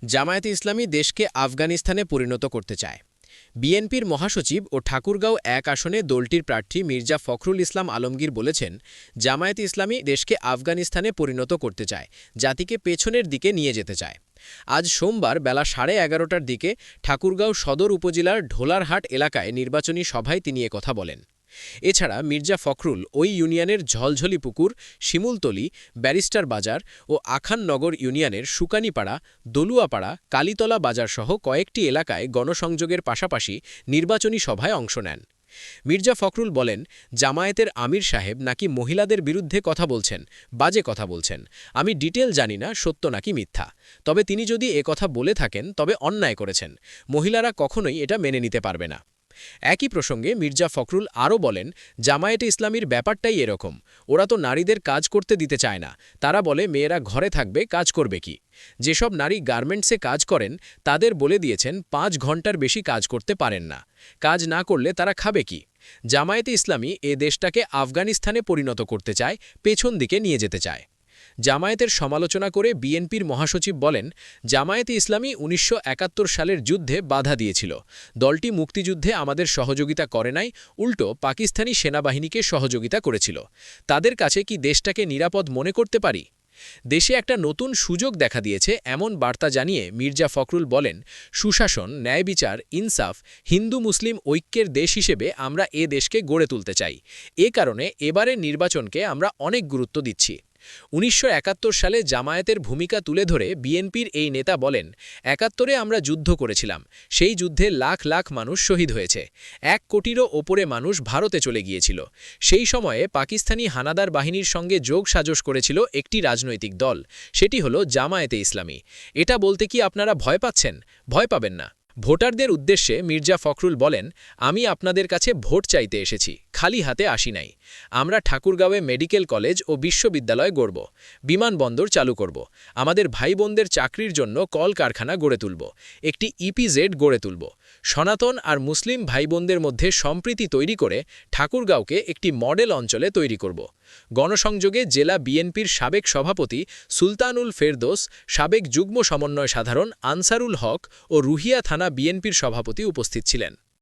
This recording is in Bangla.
জামায়াতে ইসলামী দেশকে আফগানিস্তানে পরিণত করতে চায়। বিএনপির মহাসচিব ও ঠাকুরগাঁও ১ আসনে দলটির প্রার্থী মির্জা ফখরুল ইসলাম আলমগীর বলেছেন, জামায়াতে ইসলামী দেশকে আফগানিস্তানে পরিণত করতে চায়, জাতিকে পেছনের দিকে নিয়ে যেতে চায়। আজ সোমবার বেলা 11:30টার দিকে ঠাকুরগাঁও সদর উপজেলার ঢোলারহাট এলাকায় নির্বাচনী সভায় তিনি কথা বলেন। এছাড়া মির্জা ফখরুল ওই ইউনিয়নের ঝলঝলি পুকুর, শিমুলতলী, ব্যারিস্টার বাজার ও আখাননগর ইউনিয়নের শুকানিপাড়া, দলুয়াপাড়া, কালীতলা বাজারসহ কয়েকটি এলাকায় গণসংযোগের পাশাপাশি নির্বাচনী সভায় অংশ নেন। মির্জা ফখরুল বলেন, জামায়াতের আমির সাহেব নাকি মহিলাদের বিরুদ্ধে কথা বলছেন, বাজে কথা বলছেন। আমি ডিটেল জানি না সত্য নাকি মিথ্যা, তবে তিনি যদি কথা বলে থাকেন তবে অন্যায় করেছেন। মহিলারা কখনোই এটা মেনে নিতে পারবে না। একই প্রসঙ্গে মির্জা ফখরুল আরও বলেন, জামায়াতে ইসলামীর ব্যাপারটাই এরকম, ওরা তো নারীদের কাজ করতে দিতে চায় না। তারা বলে মেয়েরা ঘরে থাকবে, কাজ করবে কি? যেসব নারী গার্মেন্টসে কাজ করেন তাদের বলে দিয়েছেন ৫ ঘন্টার বেশি কাজ করতে পারেন না। কাজ না করলে তারা খাবে কি? জামায়াতে ইসলামী দেশটাকে আফগানিস্তানে পরিণত করতে চায়, পেছন দিকে নিয়ে যেতে চায়। জামায়াতের সমালোচনা করে বিএনপির মহাসচিব বলেন, জামায়াতে ইসলামী ১৯৭১ সালের যুদ্ধে বাধা দিয়েছিল। দলটি মুক্তিযুদ্ধে আমাদের সহযোগিতা করে নাই, উল্টো পাকিস্তানি সেনাবাহিনীকে সহযোগিতা করেছিল। তাদের কাছে কি দেশটাকে নিরাপদ মনে করতে পারি? দেশে একটা নতুন সুযোগ দেখা দিয়েছে এমন বার্তা জানিয়ে মির্জা ফখরুল বলেন, সুশাসন, ন্যায় বিচার, ইনসাফ, হিন্দু মুসলিম ঐক্যের দেশ হিসেবে আমরা দেশকে গড়ে তুলতে চাই। এ কারণে এবারের নির্বাচনকে আমরা অনেক গুরুত্ব দিচ্ছি। ১৯৭১ সালে জামায়াতের ভূমিকা তুলে ধরে বিএনপির এই নেতা বলেন, ৭১-এ আমরা যুদ্ধ করেছিলাম, সেই যুদ্ধে লাখ লাখ মানুষ শহীদ হয়েছে। ১ কোটিরও ওপরে মানুষ ভারতে চলে গিয়েছিল। সেই সময়ে পাকিস্তানি হানাদার বাহিনীর সঙ্গে যোগ সাজশ করেছিল একটি রাজনৈতিক দল, সেটি হলো জামায়াতে ইসলামী। এটা বলতে কি আপনারা ভয় পাচ্ছেন? ভয় পাবেন না। ভোটারদের উদ্দেশ্যে মির্জা ফখরুল বলেন, আমি আপনাদের কাছে ভোট চাইতে এসেছি, খালি হাতে আসি নাই। আমরা ঠাকুরগাঁওয়ে মেডিকেল কলেজ ও বিশ্ববিদ্যালয় গড়ব, বিমানবন্দর চালু করব, আমাদের ভাই বোনদের চাকরির জন্য কল কারখানা গড়ে তুলব, একটি ইপিজেড গড়ে তুলব, সনাতন আর মুসলিম ভাই বোনদের মধ্যে সম্প্রীতি তৈরি করে ঠাকুরগাঁওকে একটি মডেল অঞ্চলে তৈরি করব। গণসংযোগে জেলা বিএনপির সাবেক সভাপতি সুলতানুল ফেরদৌস, সাবেক যুগ্ম সমন্বয় সাধারণ আনসারুল হক ও রুহিয়া থানা বিএনপির সভাপতি উপস্থিত ছিলেন।